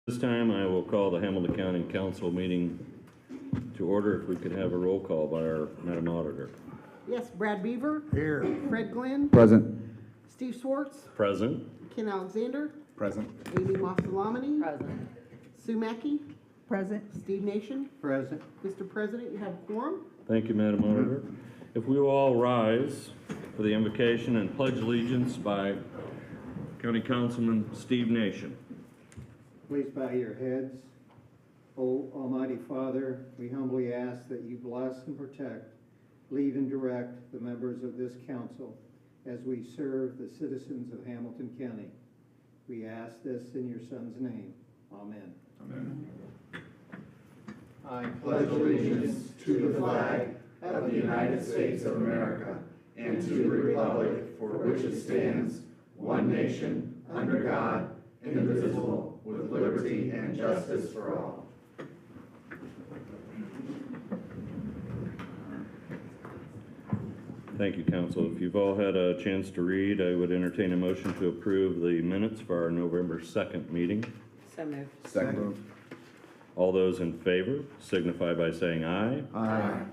This time I will call the Hamilton County Council meeting to order. If we could have a roll call by our Madam Auditor. Yes, Brad Beaver. Here. Fred Glenn. Present. Steve Swartz. Present. Ken Alexander. Present. Amy Mossalamani. Present. Sue Mackey. Present. Steve Nation. Present. Mr. President, you have a quorum. Thank you, Madam Auditor. If we will all rise for the invocation and pledge allegiance by County Councilman Steve Nation. Please bow your heads. O Almighty Father, we humbly ask that you bless and protect, lead and direct the members of this council as we serve the citizens of Hamilton County. We ask this in your Son's name. Amen. Amen. I pledge allegiance to the flag of the United States of America and to the republic for which it stands, one nation, under God, indivisible, with liberty and justice for all. Thank you, Council. If you've all had a chance to read, I would entertain a motion to approve the minutes for our November 2nd meeting. So moved. Second. All those in favor signify by saying aye. Aye.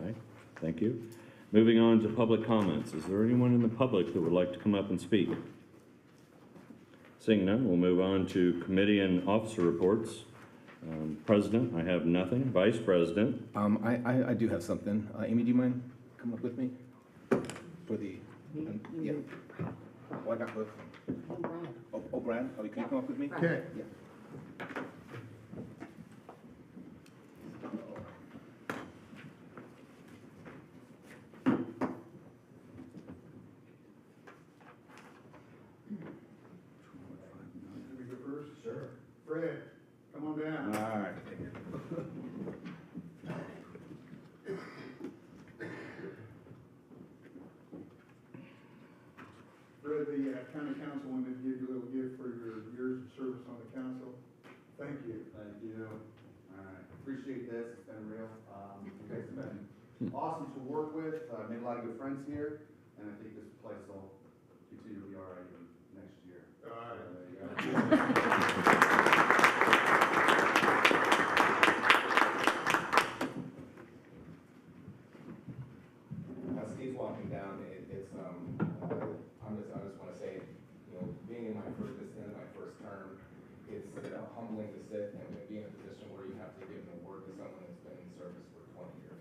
Thank you. Moving on to public comments. Is there anyone in the public that would like to come up and speak? Seeing none, we'll move on to committee and officer reports. President, I have nothing. Vice President. I do have something. Amy, do you mind coming up with me? For the, yeah. Oh, I got both. Oh, Brad. Oh, Brad, can you come up with me? Okay. Yeah. Let me go first? Sure. Fred, come on down. All right. Fred, the county council wanted to give you a little gift for your years of service on the council. Thank you. Thank you. All right, appreciate this. It's been real. You guys have been awesome to work with. Made a lot of good friends here, and I think this place will continue to be all right even next year. All right. There you go. As Steve's walking down, I just want to say, being in this end of my first term, it's humbling to sit and be in a position where you have to give an award to someone that's been in service for 20 years.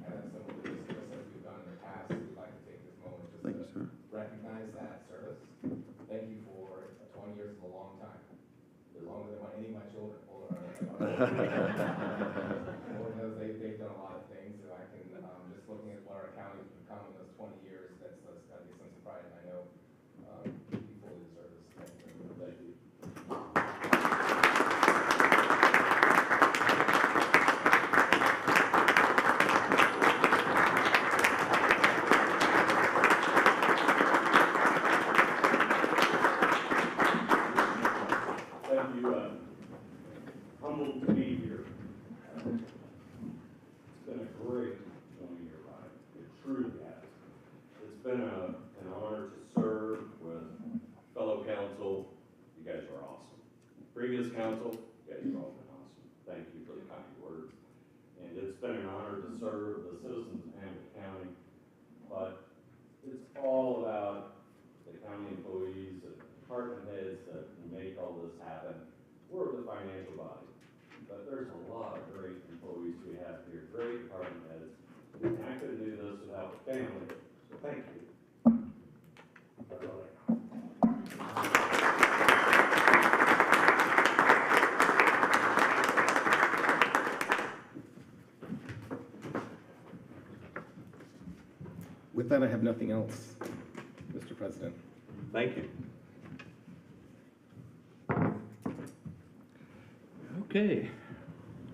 And as someone who just as we've done in the past, we'd like to take this moment just to recognize that service. Thank you for 20 years is a long time. It's longer than any of my children. Lord knows they've done a lot of things, and I can just looking at what our county's become in those 20 years, that's got to be some pride, and I know you fully deserve this. Thank you. Thank you. Humbled to be here. It's been a great 20-year ride. It truly has. It's been an honor to serve with fellow council. You guys are awesome. Previous council, you guys have all been awesome. Thank you for the kind words. And it's been an honor to serve the citizens of Hamilton County. But it's all about the county employees, the department heads that make all this happen. We're the financial body, but there's a lot of great employees we have here, great department heads. And I couldn't do this without the family, so thank you. That's all I got. With that, I have nothing else, Mr. President. Thank you. Okay,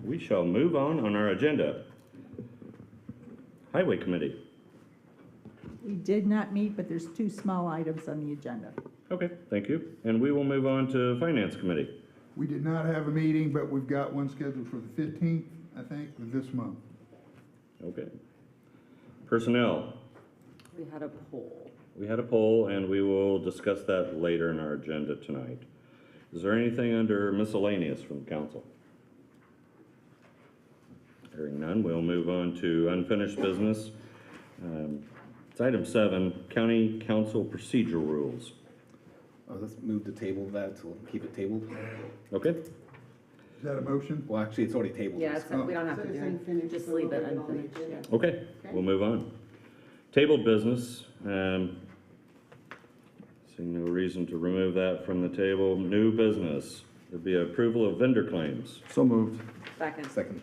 we shall move on our agenda. Highway Committee. We did not meet, but there's two small items on the agenda. Okay, thank you. And we will move on to Finance Committee. We did not have a meeting, but we've got one scheduled for the 15th, I think, of this month. Okay. Personnel. We had a poll. We had a poll, and we will discuss that later in our agenda tonight. Is there anything under miscellaneous from council? Hearing none, we'll move on to unfinished business. It's item 7, county council procedure rules. Let's move the table that, so we'll keep it tabled. Okay, Is that a motion? Well, actually, it's already tabled. Yeah, it's, we don't have So to it's do it, unfinished, just so leave we'll it put it on the unfinished, agenda. yeah. okay, we'll move on. Tabled business, seeing no reason to remove that from the table. New business, there'd be approval of vendor claims. So moved. Second. Second.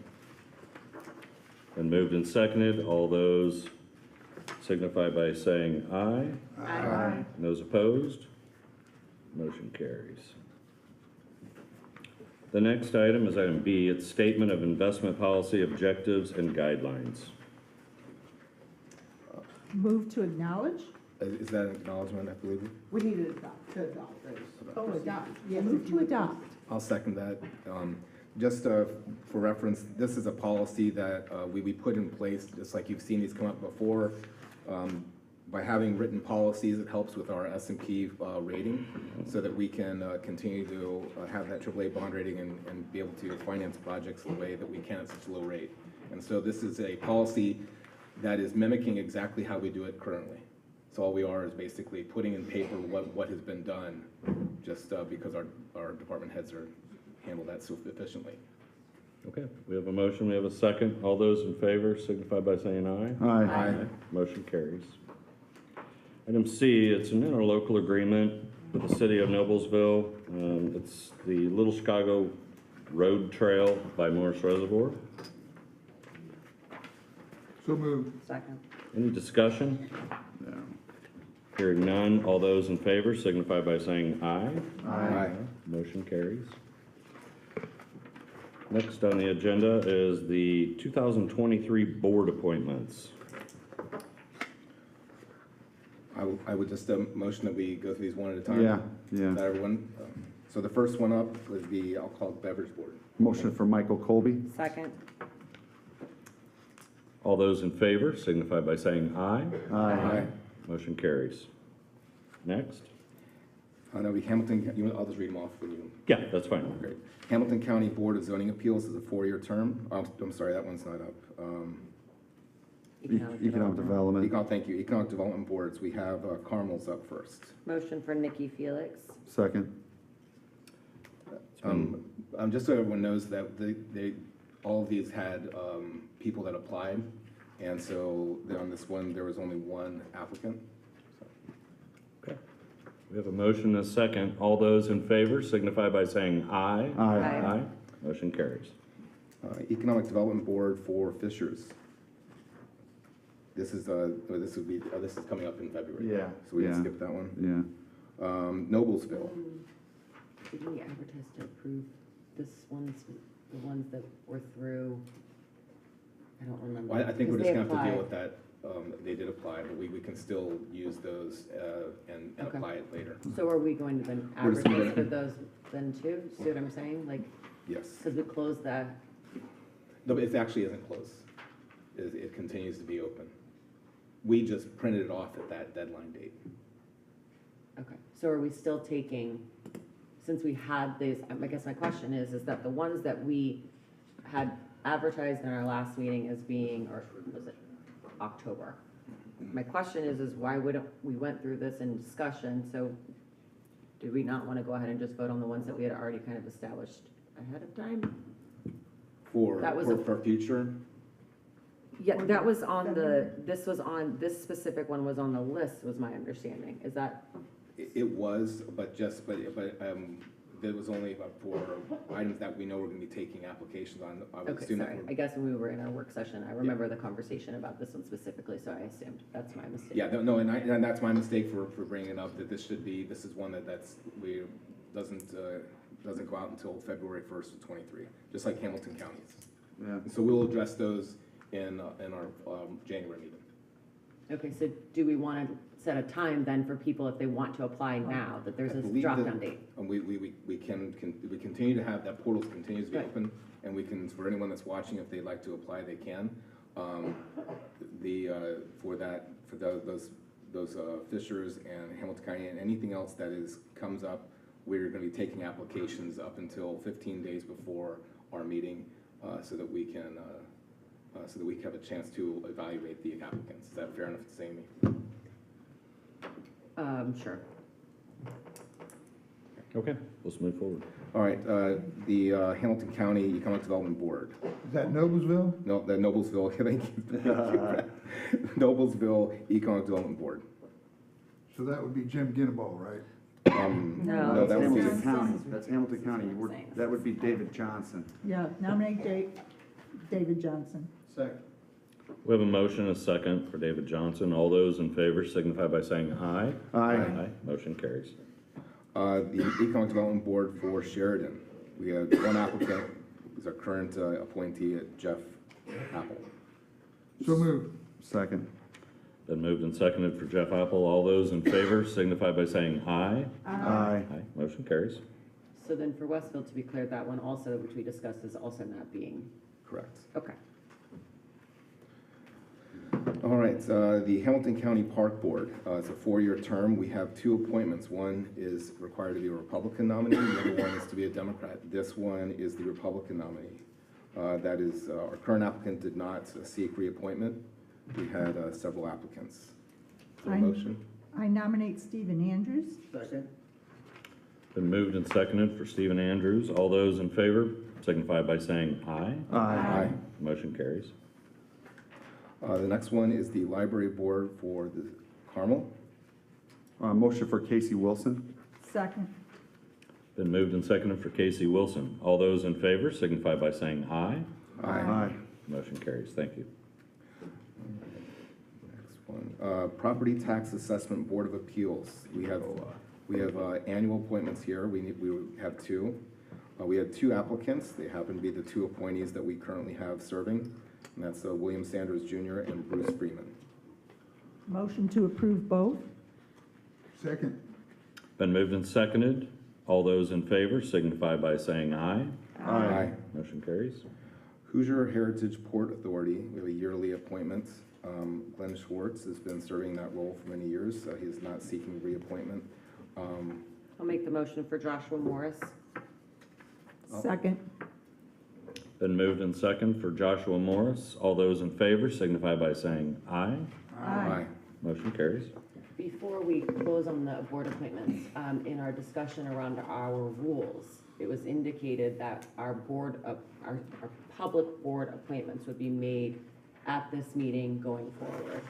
Been moved and seconded. All those signify by saying aye. Aye. And those opposed? Motion carries. The next item is item B. It's statement of investment policy objectives and guidelines. Move to acknowledge? Is that an acknowledgement, I believe? We need to adopt those. Oh, adopt, yes. Move if to you would. adopt. I'll second that. Just for reference, this is a policy that we put in place, just like you've seen these come up before. By having written policies, it helps with our S&P rating, so that we can continue to have that AAA bond rating and be able to finance projects the way that we can at such a low rate. And so this is a policy that is mimicking exactly how we do it currently. So all we are is basically putting in paper what has been done, just because our department heads are handle that so efficiently. Okay, we have a motion, we have a second. All those in favor signify by saying aye. Aye. Motion carries. Item C, it's an interlocal agreement with the city of Noblesville. It's the Little Chicago Road Trail by Morris Reservoir. So moved. Second. Any discussion? No. Hearing none, all those in favor signify by saying aye. Aye. Motion carries. Next on the agenda is the 2023 board appointments. I would just motion that we go through these one at a time. Yeah, Is yeah. that everyone? So the first one up was I'll call it Beverage Board. Motion for Michael Colby. Second. All those in favor signify by saying aye. Aye. Motion carries. Next. Now Hamilton, I'll just read them off when you. Yeah, that's fine. Great. Hamilton County Board of Zoning Appeals is a 4-year term. I'm sorry, that one's not up. Economic Development. Thank you. Economic Development Boards, we have Carmel's up first. Motion for Nikki Felix. Second. Just so everyone knows that all of these had people that applied, and so on this one, there was only one applicant. Okay. We have a motion and a second. All those in favor signify by saying aye. Aye. Aye. Motion carries. Economic Development Board for Fishers. This is coming up in February. Yeah, So we can yeah. skip that one. Yeah. Noblesville. Did we advertise to approve this one's, the ones that were through? I don't remember. Well, I think we're Because just they gonna have to deal applied. with that. They did apply, but we can still use those and Okay. apply it later. So are we going to then We're just advertise gonna- for those then too? See what I'm saying? Like, Yes. because we closed that. No, but it actually isn't closed. It continues to be open. We just printed it off at that deadline date. Okay, so are we still taking, since we had these, I guess my question is that the ones that we had advertised in our last meeting as being, or was it October? My question is why wouldn't, we went through this in discussion, so did we not want to go ahead and just vote on the ones that we had already kind of established ahead of time? That was For future, Yeah, that was on this specific one was on the list, was my understanding. Is that, it was, but there was only for items that we know we're gonna be taking applications on. I would okay, assume that sorry. we're- I guess when we were in our work session, I remember the conversation about this one specifically, so I assumed that's my mistake. Yeah, no, and that's my mistake for bringing it up, that this is one doesn't go out until February 1st of 23, just like Hamilton County's. Yeah. And so we'll address those in our January meeting. Okay, so do we want to set a time then for people if they want to apply now, that there's I a believe drop that- down date? And we continue to have, that portal continues to be Right. open, and we can, for anyone that's watching, if they'd like to apply, they can. For those Fishers and Hamilton County and anything else that comes up, we're gonna be taking applications up until 15 days before our meeting, so that we can have a chance to evaluate the applicants. Is that fair enough to say, Amy? Sure. Okay, let's move forward. All right, the Hamilton County Economic Development Board. Is that Noblesville? No, the Noblesville, thank you. Noblesville Economic Development Board. So that would be Jim Ginneball, right? No, No, that would be, Hamilton County, that's Hamilton County. Saying That would be David Johnson. Yeah, nominate David Johnson. Second. We have a motion, and a second for David Johnson. All those in favor signify by saying aye. Aye. Motion carries. the Economic Development Board for Sheridan. We have one applicant, who's our current appointee, Jeff Apple. So moved. Second. Been moved and seconded for Jeff Apple. All those in favor signify by saying aye. Aye. Aye. Motion carries. So then for Westfield, to be clear, that one also, which we discussed, is also not being, Correct. okay. All right, the Hamilton County Park Board, it's a 4-year term. We have 2 appointments. One is required to be a Republican nominee, the other one is to be a Democrat. This one is the Republican nominee. That is, our current applicant did not seek reappointment. We had several applicants. Is there a motion? I nominate Stephen Andrews. Second. Been moved and seconded for Stephen Andrews. All those in favor signify by saying aye. Aye. Motion carries. The next one is the Library Board for the Carmel. Motion for Casey Wilson. Second. Been moved and seconded for Casey Wilson. All those in favor signify by saying aye. Aye. Motion carries. Thank you. Next one, Property Tax Assessment Board of Appeals. We have annual appointments here. We have 2. We had 2 applicants. They happen to be the 2 appointees that we currently have serving, and that's William Sanders Jr. and Bruce Freeman. Motion to approve both. Second. Been moved and seconded. All those in favor signify by saying aye. Aye. Motion carries. Hoosier Heritage Port Authority, we have a yearly appointment. Glenn Schwartz has been serving that role for many years, so he is not seeking reappointment. I'll make the motion for Joshua Morris. Second. Been moved and seconded for Joshua Morris. All those in favor signify by saying aye. Aye. Motion carries. Before we close on the board appointments, in our discussion around our rules, it was indicated that our public board appointments would be made at this meeting going forward.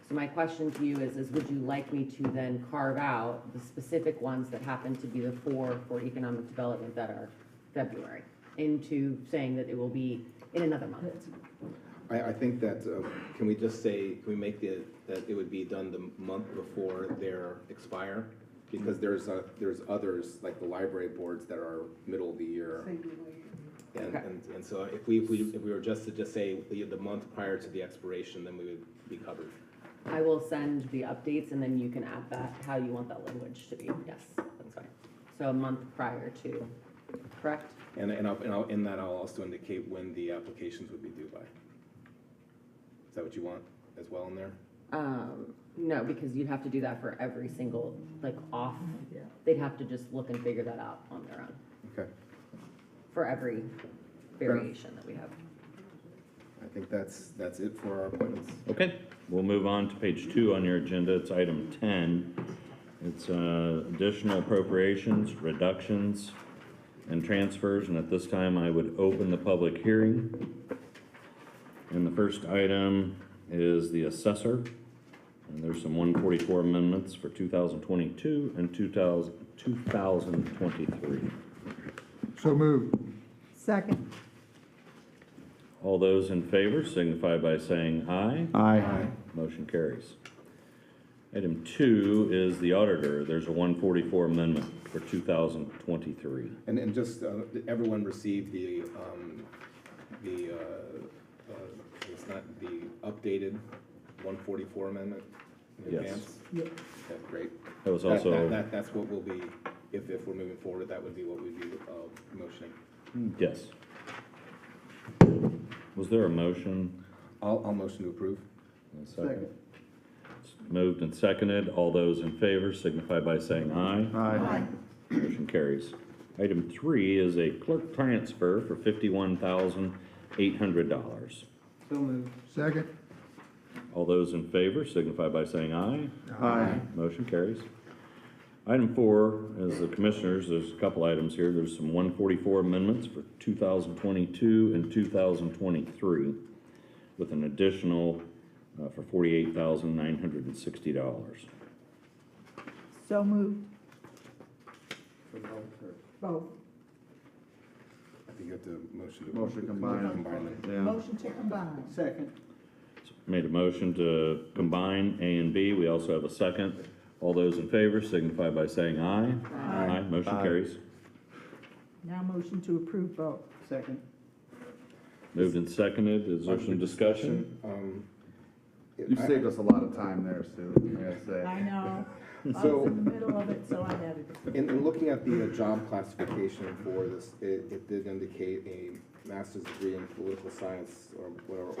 So my question to you is would you like me to then carve out the specific ones that happen to be the 4 for economic development that are February into saying that it will be in another month? I think that, can we just say, can we make that it would be done the month before their expire? Because there's others, like the library boards, that are middle of the year. And so if we were just to say the month prior to the expiration, then we would be covered. I will send the updates and then you can add that, how you want that language to be. Yes, that's fine. So a month prior to, correct? And in that, I'll also indicate when the applications would be due by. Is that what you want as well in there? No, because you'd have to do that for every single, they'd have to just look and figure that out on their own Okay. for every variation that we have. I think that's it for our appointments. Okay, we'll move on to page 2 on your agenda. It's item 10. It's additional appropriations, reductions, and transfers. And at this time, I would open the public hearing. And the first item is the assessor. And there's some 144 amendments for 2022 and 2023. So moved. Second. All those in favor signify by saying aye. Aye. Motion carries. Item 2 is the auditor. There's a 144 amendment for 2023. And just, everyone received it's not the updated 144 amendment in Yes. advance? Yep. Okay, great. That was also, That's what will be, if we're moving forward, that would be what we'd be motioning. yes. Was there a motion? I'll motion to approve. A second. It's moved and seconded. All those in favor signify by saying aye. Aye. Motion carries. Item 3 is a clerk transfer for $51,800. So moved. Second. All those in favor signify by saying aye. Aye. Motion carries. Item 4, as the commissioners, there's a couple items here. There's some 144 amendments for 2022 and 2023 with an additional for $48,960. So moved. Both. I think you have to motion to. Motion to combine. Combine them. Yeah. Motion to combine. Second. Made a motion to combine A and B. We also have a second. All those in favor signify by saying aye. Aye. Motion Aye. carries. Now motion to approve both. Second. Moved and seconded. Is there some discussion? You saved us a lot of time there, Sue, I gotta say. I know. I was So- in the middle of it, so I had it. In looking at the job classification for this, it did indicate a master's degree in political science or whatever,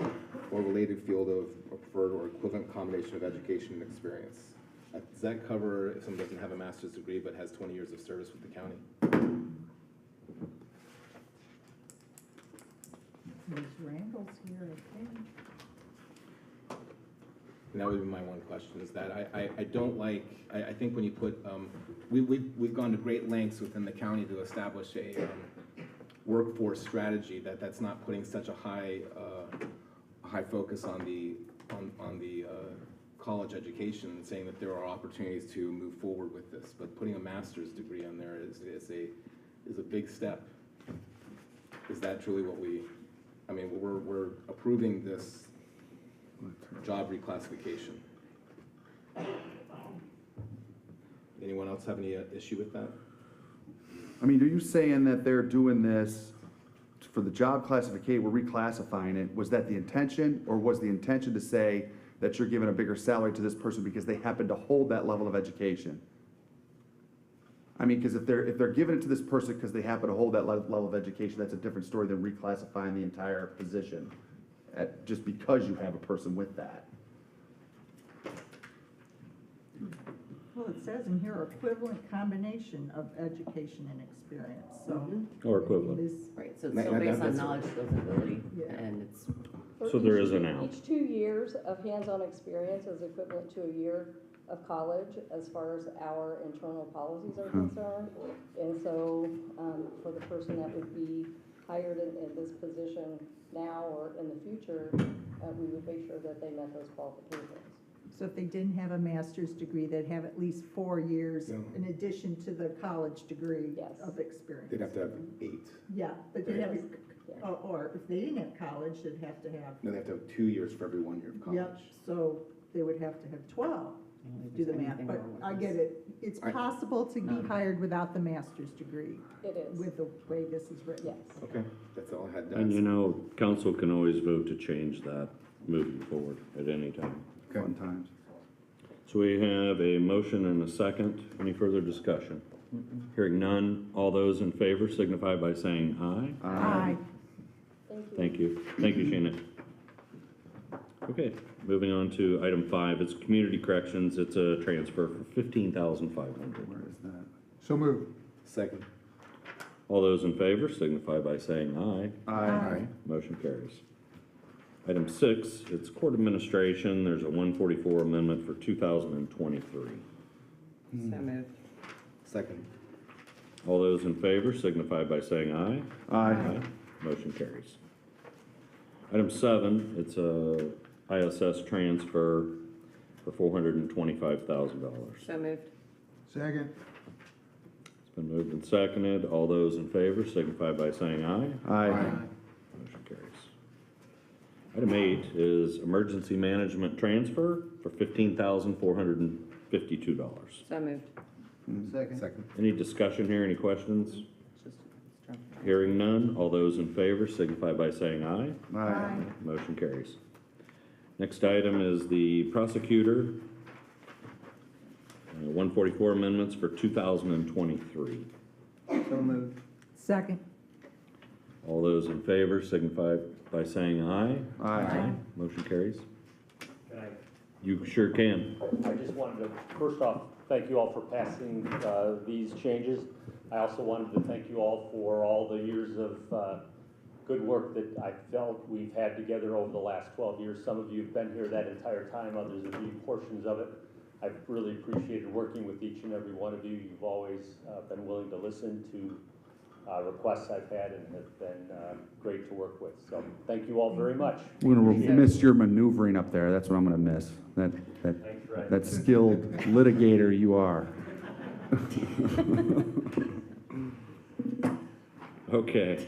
or related field of preferred or equivalent combination of education and experience. Does that cover if someone doesn't have a master's degree but has 20 years of service with the county? Ms. Randall's here, I think. And that would be my one question, is that I don't like, I think when you put, we've gone to great lengths within the county to establish a workforce strategy, that's not putting such a high focus on the college education, and saying that there are opportunities to move forward with this, but putting a master's degree on there is a big step. Is that truly what we're approving this job reclassification? Anyone else have any issue with that? I mean, are you saying that they're doing this for the job classification, we're reclassifying it? Was that the intention, or was the intention to say that you're giving a bigger salary to this person because they happen to hold that level of education? I mean, because if they're giving it to this person because they happen to hold that level of education, that's a different story than reclassifying the entire position just because you have a person with that. Well, it says in here equivalent combination of education and experience, so. Or equivalent. it is- Right, so it's still based on knowledge, skills, and ability, Yeah. and it's, So there is an out. Each 2 years of hands-on experience is equivalent to a year of college as far as our internal policies are concerned. And so, for the person that would be hired in this position now or in the future, we would make sure that they met those qualifications. So if they didn't have a master's degree, they'd have at least 4 years Yeah. in addition to the college degree Yes. of experience. They'd have to have 8. Yeah, but they have, Yeah. or if they didn't have college, they'd have to have, No, they have to have 2 years for every 1 year of college. yep, so they would have to have 12. Do the math, but I get it. It's possible to be hired without the master's degree It is, with the way this is written. yes. Okay, that's all I had to And you ask. know, council can always vote to change that moving forward at any time. Fun times. So we have a motion and a second. Any further discussion? Hearing none, all those in favor signify by saying aye. Aye. Thank you. Thank you, Shannon. Okay, moving on to item 5, it's community corrections, it's a transfer for $15,500. Where is that? So moved. Second. All those in favor signify by saying aye. Aye. Motion carries. Item 6, it's court administration, there's a 144 amendment for 2023. so moved. Second. All those in favor signify by saying aye. Aye. Motion carries. Item 7, it's a ISS transfer for $425,000. So moved. Second. It's been moved and seconded. All those in favor signify by saying aye. Aye. Motion carries. Item 8 is emergency management transfer for $15,452. So moved. Second. Any discussion here, any questions? It's just, it's Hearing none, all those in favor signify by saying aye. Aye. Motion carries. Next item is the prosecutor, 144 amendments for 2023. So moved. Second. All those in favor signify by saying aye. Aye. Motion carries. Can I, You sure can. I just wanted to, first off, thank you all for passing these changes. I also wanted to thank you all for all the years of good work that I felt we've had together over the last 12 years. Some of you have been here that entire time, others have been portions of it. I've really appreciated working with each and every one of you. You've always been willing to listen to requests I've had and have been great to work with. So thank you all very much. We're gonna Appreciate it. miss your maneuvering up there, that's what I'm gonna miss. Thanks, Red. That skilled litigator you are. Okay.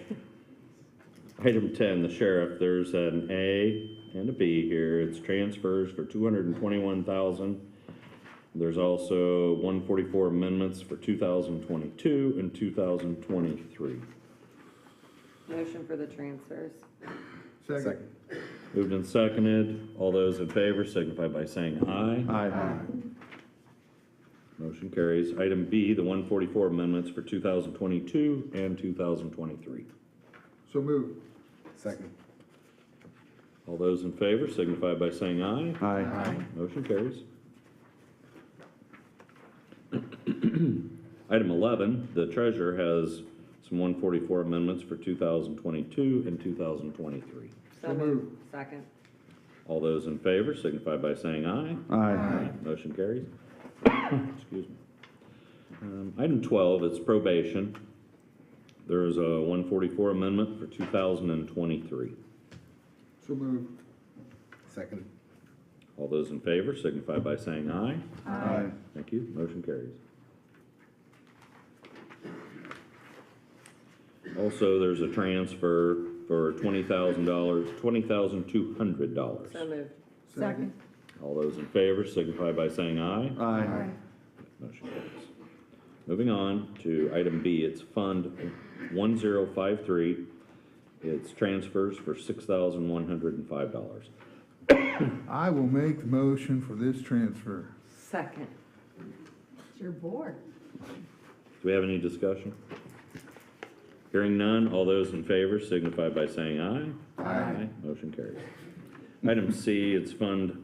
Item 10, the sheriff, there's an A and a B here. It's transfers for 221,000. There's also 144 amendments for 2022 and 2023. Motion for the transfers. Second. Moved and seconded. All those in favor signify by saying aye. Aye. Motion carries. Item B, the 144 amendments for 2022 and 2023. So moved. Second. All those in favor signify by saying aye. Aye. Motion carries. Item 11, the treasurer has some 144 amendments for 2022 and 2023. So moved. Second. All those in favor signify by saying aye. Aye. Motion carries. Excuse me. Item 12, it's probation. There is a 144 amendment for 2023. So moved. Second. All those in favor signify by saying aye. Aye. Thank you. Motion carries. Also, there's a transfer for $20,000, $20,200. So moved. Second. All those in favor signify by saying aye. Aye. Motion carries. Moving on to item B, it's Fund 1053. It's transfers for $6,105. I will make the motion for this transfer. Second. It's your board. Do we have any discussion? Hearing none, all those in favor signify by saying aye. Aye. Motion carries. Item C, it's Fund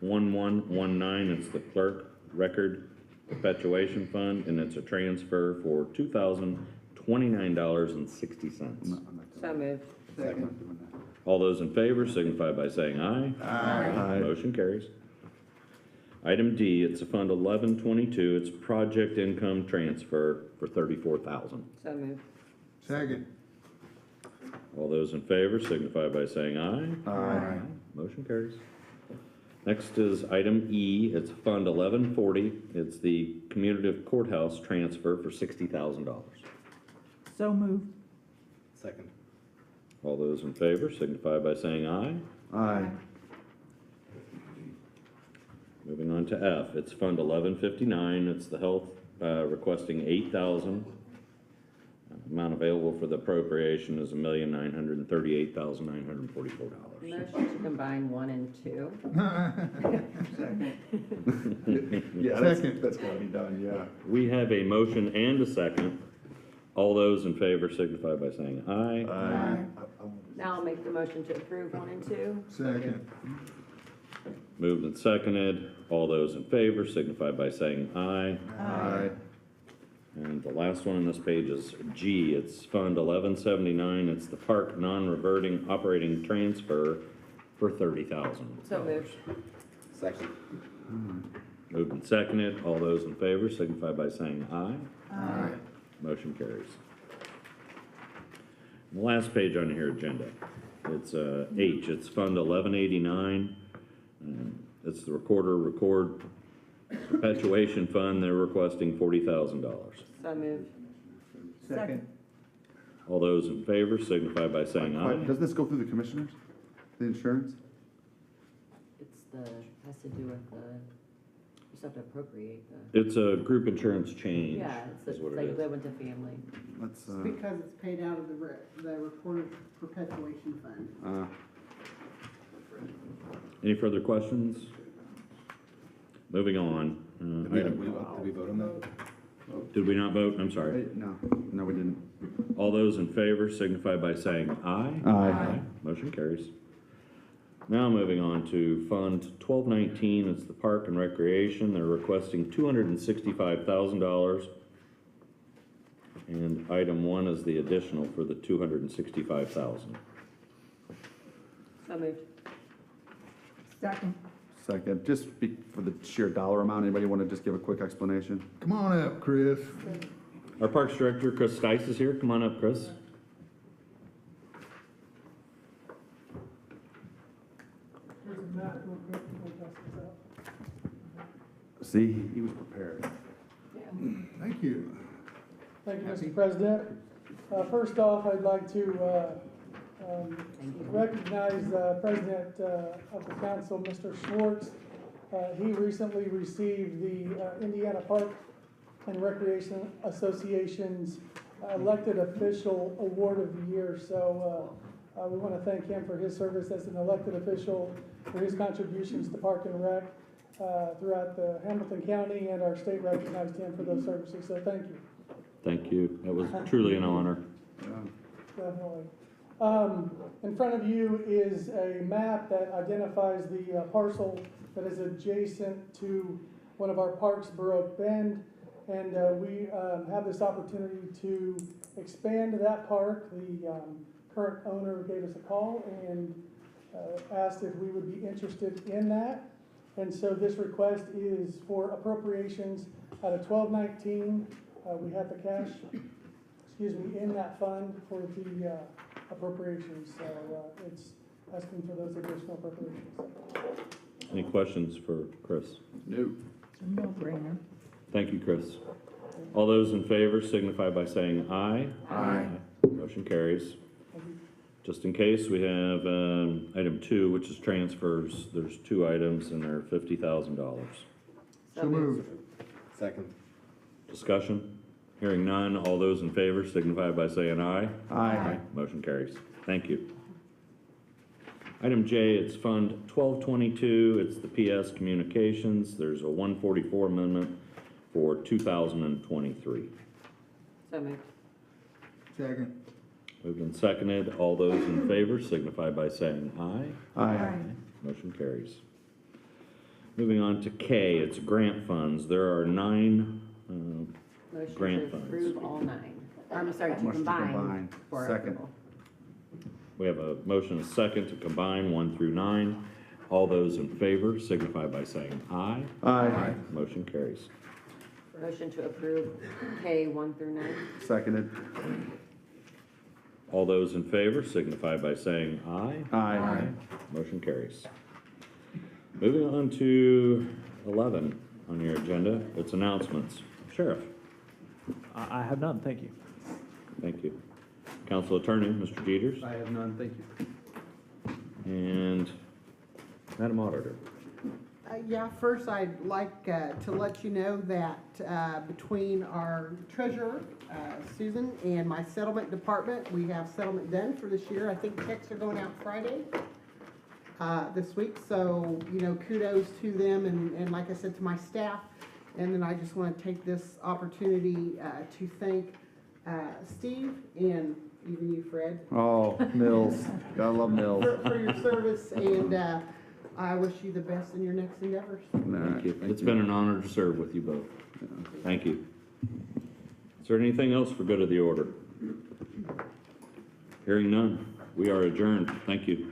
1119, it's the Clerk Record Perpetuation Fund, and it's a transfer for $2,029.60. So moved. Second. All those in favor signify by saying aye. Aye. Motion carries. Item D, it's a Fund 1122, it's Project Income Transfer for $34,000. So moved. Second. All those in favor signify by saying aye. Aye. Motion carries. Next is item E, it's Fund 1140, it's the Commutative Courthouse Transfer for $60,000. So moved. Second. All those in favor signify by saying aye. Aye. Moving on to F, it's Fund 1159, it's the Health, requesting $8,000. Amount available for the appropriation is $1,938,944. Motion to combine 1 and 2. Yeah, that's gotta be done, yeah. We have a motion and a second. All those in favor signify by saying aye. Aye. Now I'll make the motion to approve 1 and 2. Second. Moved and seconded. All those in favor signify by saying aye. Aye. And the last one on this page is G. It's Fund 1179. It's the Park Non-Reverting Operating Transfer for $30,000. So moved. Second. Moved and seconded. All those in favor signify by saying aye. Aye. Motion carries. The last page on your agenda, it's H. It's Fund 1189. It's the Record Perpetuation Fund. They're requesting $40,000. So moved. Second. All those in favor signify by saying aye. Doesn't this go through the commissioners, the insurance? It's has to do with you just have to appropriate the. It's a group insurance change. Yeah, is it's what it like is. they went to family. Let's, Because it's paid out of the recorded perpetuation fund. Any further questions? Moving on. Did we vote on that? Did we not vote? I'm sorry. no, we didn't. All those in favor signify by saying aye. Aye. Motion carries. Now moving on to Fund 1219, it's the Park and Recreation. They're requesting $265,000. And item 1 is the additional for the $265,000. So moved. Second. Second, just for the sheer dollar amount, anybody want to just give a quick explanation? Come on up, Chris. Our Parks Director, Chris Stice, is here. Come on up, Chris. See, he was prepared. Thank you. Thank you, Mr. President. First off, I'd like to recognize President of the Council, Mr. Schwartz. He recently received the Indiana Park and Recreation Association's Elected Official Award of the Year. So we want to thank him for his service as an elected official, for his contributions to Park and Rec throughout the Hamilton County, and our state recognized him for those services. So thank you. Thank you. That was truly an honor. Definitely. In front of you is a map that identifies the parcel that is adjacent to one of our parks, Baroque Bend. And we have this opportunity to expand that park. The current owner gave us a call and asked if we would be interested in that. And so this request is for appropriations out of 1219. We have the cash, in that fund for the appropriations. So it's asking for those additional appropriations. Any questions for Chris? No. No-brainer. Thank you, Chris. All those in favor signify by saying aye. Aye. Motion carries. Just in case, we have item 2, which is transfers. There's 2 items and they're $50,000. So moved. Second. Discussion? Hearing none. All those in favor signify by saying aye. Aye. Motion carries. Thank you. Item J, it's Fund 1222. It's the PS Communications. There's a 144 amendment for 2023. So moved. Second. Moved and seconded. All those in favor signify by saying aye. Aye. Motion carries. Moving on to K, it's grant funds. There are 9 Motion grant to funds. approve all 9. Or, I'm sorry, to Motion to combine. combine. For Second. approval. We have a motion and a second to combine 1 through 9. All those in favor signify by saying aye. Aye. Motion carries. Motion to approve K 1 through 9. Seconded. All those in favor signify by saying aye. Aye. Motion carries. Moving on to 11 on your agenda, it's announcements. Sheriff. I have none, thank you. Thank you. Council Attorney, Mr. Jeters. I have none, thank you. And Madam Auditor. Yeah, first I'd like to let you know that between our treasurer, Susan, and my settlement department, we have settlement done for this year. I think checks are going out Friday this week, so, you know, kudos to them and like I said, to my staff. And then I just want to take this opportunity to thank Steve and even you, Fred. Oh, Mills. Gotta love Mills. For your service, and I wish you the best in your next endeavors. Thank you. It's been an honor to serve with you both. Thank you. Is there anything else for good of the order? Hearing none, we are adjourned. Thank you.